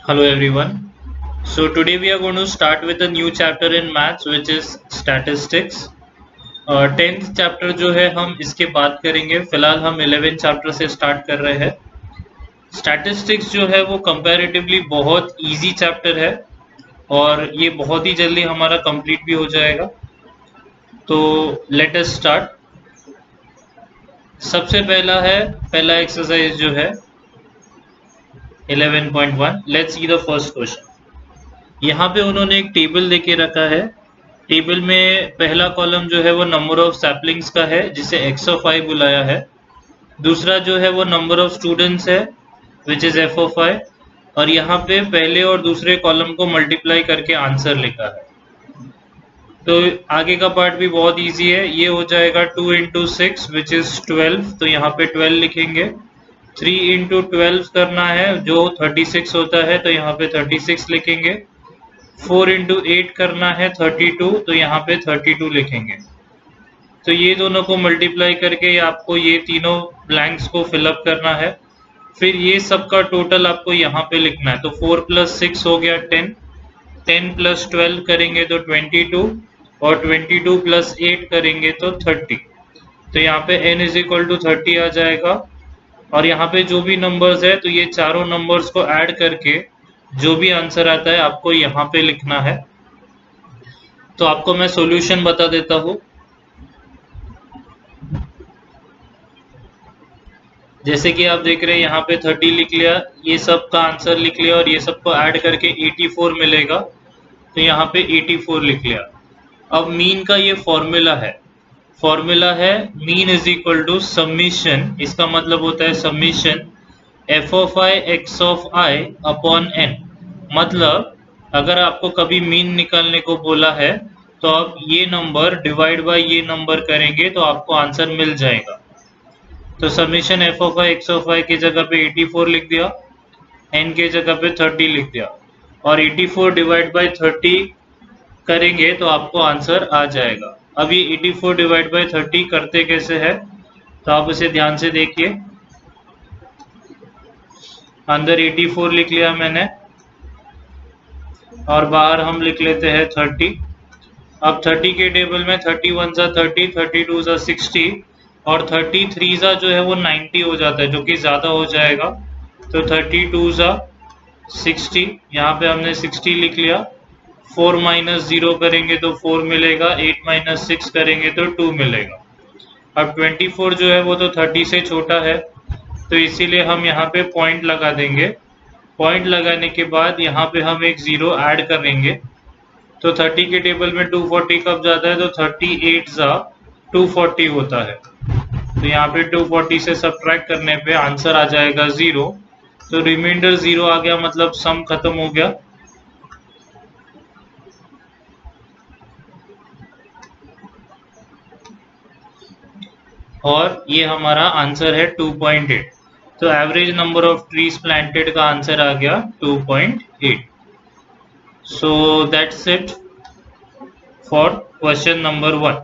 Hello everyone. So today we are going to start with a new chapter in maths which is statistics. 10th chapter जो है हम इसके बात करेंगे. फिलहाल हम 11th चैप्टर से स्टार्ट कर रहे हैं. स्टैटिस्टिक्स जो है वो कंपैरेटिवली बहुत इजी चैप्टर है और ये बहुत ही जल्दी हमारा कंप्लीट भी हो जाएगा. तो लेट अस स्टार्ट. सबसे पहला एक्सरसाइज जो है 11.1. Let's see the first question. यहाँ पे उन्होंने एक टेबल देके रखा है. टेबल में पहला कॉलम जो है वो नंबर ऑफ सैपलिंग्स का है जिसे x ऑफ i बुलाया है. दूसरा जो है वो नंबर ऑफ स्टूडेंट्स है which is f of i. और यहाँ पे पहले और दूसरे कॉलम को मल्टीप्लाई करके आंसर लिखा है. तो आगे का पार्ट भी बहुत इजी है. ये हो जाएगा 2 इंटू 6 विच इज 12. तो यहाँ पे 12 लिखेंगे. 3 इंटू 12 करना है जो 36 होता है. तो यहाँ पे 36 लिखेंगे. 4 इंटू 8 करना है 32. तो यहाँ पे 32 लिखेंगे. तो ये दोनों को मल्टीप्लाई करके आपको ये तीनों ब्लैंक्स को फिलअप करना है. फिर ये सब का टोटल आपको यहाँ पे लिखना है. तो 4 प्लस 6 हो गया 10. 10 प्लस 12 करेंगे तो 22 और 22 प्लस 8 करेंगे तो 30. तो यहाँ पे n इज इक्वल टू 30 आ जाएगा. और यहाँ पे जो भी नंबर्स है तो ये चारों नंबर्स को ऐड करके जो भी आंसर आता है आपको यहाँ पे लिखना है. तो आपको मैं सॉल्यूशन बता देता हूँ. जैसे कि आप देख रहे हैं यहाँ पे 30 लिख लिया, ये सब का आंसर लिख लिया और ये सब को ऐड करके 84 मिलेगा. तो यहाँ पे 84 लिख लिया. अब मीन का ये फॉर्मूला है mean is equal to summation. इसका मतलब होता है summation f of i x of i upon n. मतलब अगर आपको कभी मीन निकालने को बोला है तो आप ये नंबर डिवाइड बाय ये नंबर करेंगे तो आपको आंसर मिल जाएगा. तो summation f of i x of i की जगह पे 84 लिख दिया, n के जगह पे 30 लिख दिया और 84 डिवाइड बाय 30 करेंगे तो आपको आंसर आ जाएगा. अब ये 84 डिवाइड बाय 30 करते कैसे है तो आप इसे ध्यान से देखिए. अंदर 84 लिख लिया मैंने और बाहर हम लिख लेते हैं 30. अब 30 के टेबल में 31 सा 30, 32 सा 60 और 33 सा जो है वो 90 हो जाता है जो कि ज़्यादा हो जाएगा. तो 32 सा 60, यहाँ पे हमने 60 लिख लिया. 4 माइनस 0 करेंगे तो 4 मिलेगा. 8 माइनस 6 करेंगे तो 2 मिलेगा. अब 24 जो है वो तो 30 से छोटा है तो इसीलिए हम यहाँ पे पॉइंट लगा देंगे. पॉइंट लगाने के बाद यहाँ पे हम एक 0 ऐड करेंगे. तो 30 के टेबल में 240 कब जाता है तो 38 सा 240 होता है. तो यहाँ पे 240 से सब्ट्रैक्ट करने पे आंसर आ जाएगा 0. तो रिमाइंडर 0 आ गया मतलब सम खत्म हो गया. और ये हमारा आंसर है 2.8. तो average number of trees planted का आंसर आ गया 2.8. So that's it for question number 1.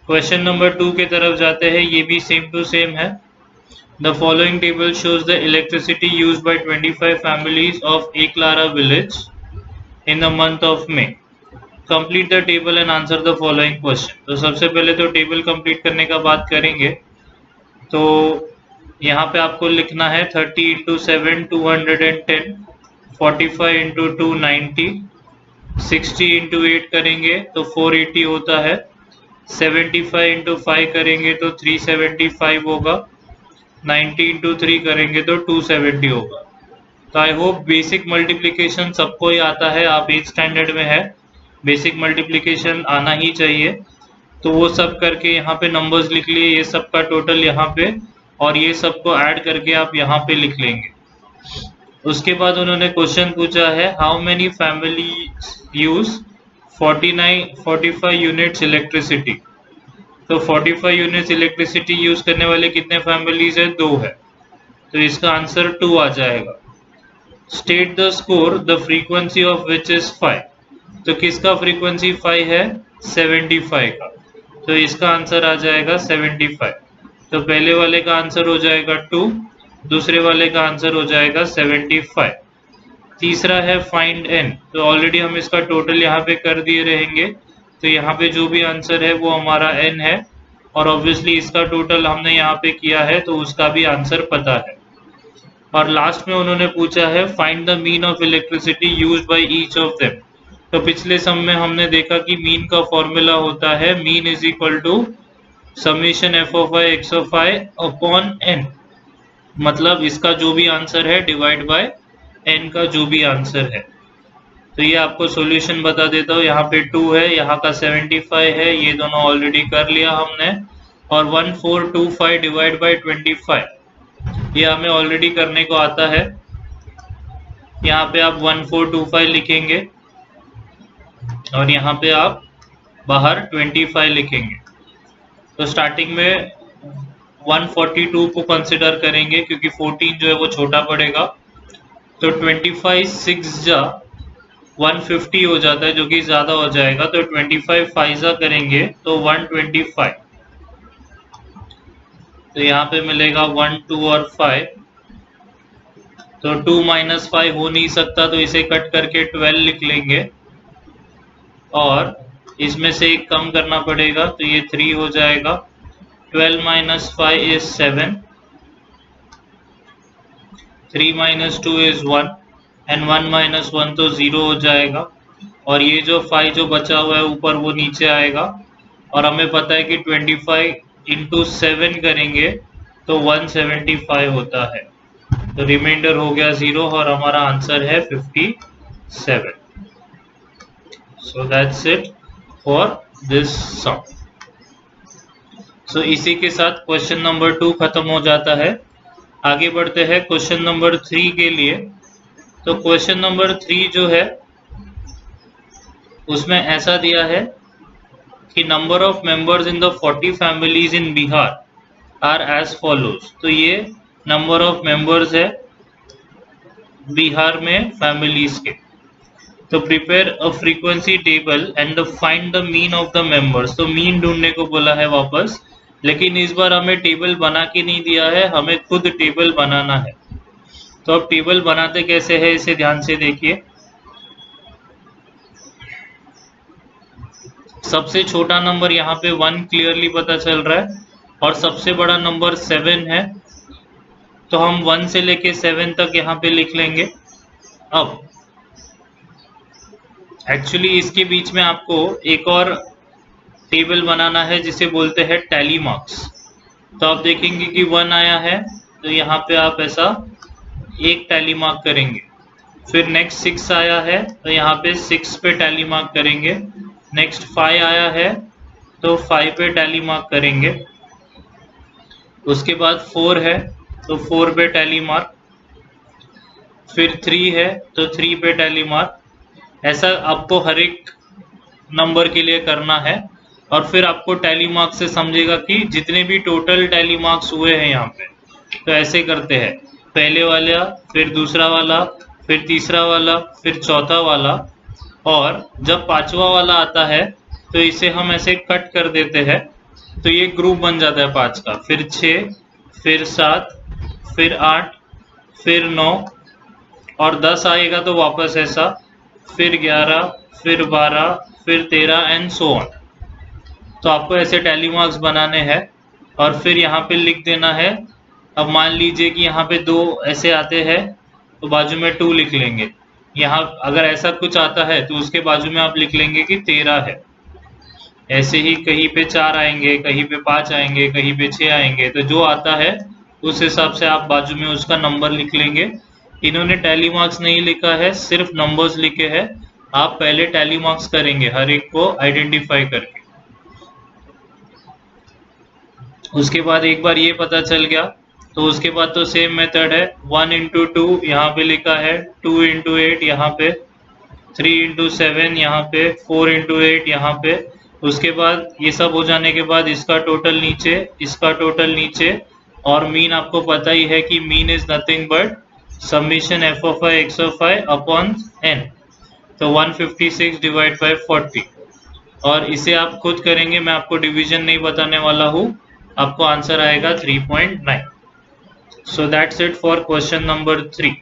Question number 2 की तरफ जाते हैं. ये भी सेम टू सेम है. The following table shows the electricity used by 25 families of Eklara village in the month of May. Complete the table and answer the following question. तो सबसे पहले तो टेबल कंप्लीट करने का बात करेंगे. तो यहाँ पे आपको लिखना है 30 इंटू 7 210, 45 इंटू 2 90, 60 इंटू 8 करेंगे तो 480 होता है. 75 इंटू 5 करेंगे तो 375 होगा. 90 इंटू 3 करेंगे तो 270 होगा. तो आई होप बेसिक मल्टीप्लिकेशन सबको ही आता है. आप 8th स्टैंडर्ड में है, बेसिक मल्टीप्लिकेशन आना ही चाहिए. तो वो सब करके यहाँ पे नंबर्स लिख लिए. ये सब का टोटल यहाँ पे और ये सब को ऐड करके आप यहाँ पे लिख लेंगे. उसके बाद उन्होंने क्वेश्चन पूछा है how many family use 45 units electricity. तो 45 यूनिट्स इलेक्ट्रिसिटी यूज करने वाले कितने फैमिलीज है? 2 है. तो इसका आंसर 2 आ जाएगा. State the score the frequency of which is 5. तो किसका फ्रीक्वेंसी 5 है? 75 का. तो इसका आंसर आ जाएगा 75. तो पहले वाले का आंसर हो जाएगा 2, दूसरे वाले का आंसर हो जाएगा 75. तीसरा है फाइंड एन, तो ऑलरेडी हम इसका टोटल यहाँ पे कर दिए रहेंगे, तो यहाँ पे जो भी आंसर है वो हमारा एन है, और ऑब्वियसली इसका टोटल हमने यहाँ पे किया है तो उसका भी आंसर पता है। और लास्ट में उन्होंने पूछा है find the mean of electricity used by each of them. तो पिछले सम में हमने देखा कि मीन का फॉर्मूला होता है mean is equal to summation F of I X of I upon N, मतलब इसका जो भी आंसर है डिवाइड बाय एन का जो भी आंसर है। तो ये आपको सॉल्यूशन बता देता हूँ, यहाँ पे 2 है, यहाँ का 75 है, ये दोनों ऑलरेडी कर लिया हमने, और 1425 डिवाइड बाय 25 ये हमें ऑलरेडी करने को आता है। यहाँ पे आप 1425 लिखेंगे और यहाँ पे आप बाहर 25 लिखेंगे। तो स्टार्टिंग में 142 को कंसिडर करेंगे क्योंकि 14 जो है वो छोटा पड़ेगा, तो 25 6 जा 150 हो जाता है जो कि ज़्यादा हो जाएगा, तो 25 फाइजा करेंगे तो 125, तो यहाँ पे मिलेगा 1 2 और 5, तो 2 - 5 हो नहीं सकता तो इसे कट करके 12 लिख लेंगे, और इसमें से एक कम करना पड़ेगा तो ये 3 हो जाएगा। 12 - 5 is 7, 3 - 2 is 1 एंड 1 - 1 तो 0 हो जाएगा, और ये जो 5 जो बचा हुआ है ऊपर वो नीचे आएगा, और हमें पता है कि 25 × 7 करेंगे तो 175 होता है, तो रिमाइंडर हो गया 0 और हमारा आंसर है 57। So that's it for this sum. So इसी के साथ क्वेश्चन नंबर 2 खत्म हो जाता है। आगे बढ़ते हैं क्वेश्चन नंबर 3 के लिए। तो क्वेश्चन नंबर 3 जो है उसमें ऐसा दिया है कि number of members in the 40 families in Bihar are as follows. तो ये नंबर ऑफ मेंबर्स है बिहार में फैमिलीज के। तो prepare a frequency table and find the mean of the members. तो मीन ढूंढने को बोला है वापस, लेकिन इस बार हमें टेबल बना के नहीं दिया है, हमें खुद टेबल बनाना है। तो अब टेबल बनाते कैसे है इसे ध्यान से देखिए। सबसे छोटा नंबर यहाँ पे 1 क्लियरली पता चल रहा है, और सबसे बड़ा नंबर 7 है, तो हम 1 से लेके 7 तक यहाँ पे लिख लेंगे। अब एक्चुअली इसके बीच में आपको एक और टेबल बनाना है जिसे बोलते हैं टैली मार्क्स। तो आप देखेंगे कि 1 आया है तो यहाँ पे आप ऐसा एक टैली मार्क करेंगे, फिर नेक्स्ट 6 आया है तो यहाँ पे 6 पे टैली मार्क करेंगे, नेक्स्ट 5 आया है तो 5 पे टैली मार्क करेंगे, उसके बाद 4 है तो 4 पे टैली मार्क, फिर 3 है तो 3 पे टैली मार्क। ऐसा आपको हर एक नंबर के लिए करना है, और फिर आपको टैली मार्क्स से समझेगा कि जितने भी टोटल टैली मार्क्स हुए हैं यहाँ पे, तो ऐसे करते हैं पहले वाला, फिर दूसरा वाला, फिर तीसरा वाला, फिर चौथा वाला, और जब पांचवा वाला आता है तो इसे हम ऐसे कट कर देते हैं, तो ये ग्रुप बन जाता है 5 का, फिर 6, फिर 7, फिर 8, फिर 9, और 10 आएगा तो वापस ऐसा, फिर 11, फिर 12, फिर 13 एंड सो ऑन। तो आपको ऐसे टैली मार्क्स बनाने हैं, और फिर यहाँ पे लिख देना है। अब मान लीजिए कि यहाँ पे 2 ऐसे आते हैं तो बाजू में 2 लिख लेंगे। यहाँ अगर ऐसा कुछ आता है तो उसके बाजू में आप लिख लेंगे कि 13 है। ऐसे ही कहीं पे 4 आएंगे, कहीं पे 5 आएंगे, कहीं पे 6 आएंगे, तो जो आता है उस हिसाब से आप बाजू में उसका नंबर लिख लेंगे। इन्होंने टैली मार्क्स नहीं लिखा है, सिर्फ नंबर्स लिखे हैं। आप पहले टैली मार्क्स करेंगे हर एक को आइडेंटिफाई करके। उसके बाद एक बार ये पता चल गया तो उसके बाद तो सेम मेथड है, 1 × 2 यहाँ पे लिखा है, 2 × 8 यहाँ पे, 3 × 7 यहाँ पे, 4 × 8 यहाँ पे। उसके बाद ये सब हो जाने के बाद इसका टोटल नीचे, इसका टोटल नीचे, और मीन आपको पता ही है कि mean is nothing but summation F of I X of I upon N, तो 156 डिवाइड बाय 40, और इसे आप खुद करेंगे, मैं आपको डिवीजन नहीं बताने वाला हूँ, आपको आंसर आएगा 3.9। सो that's it for question number 3।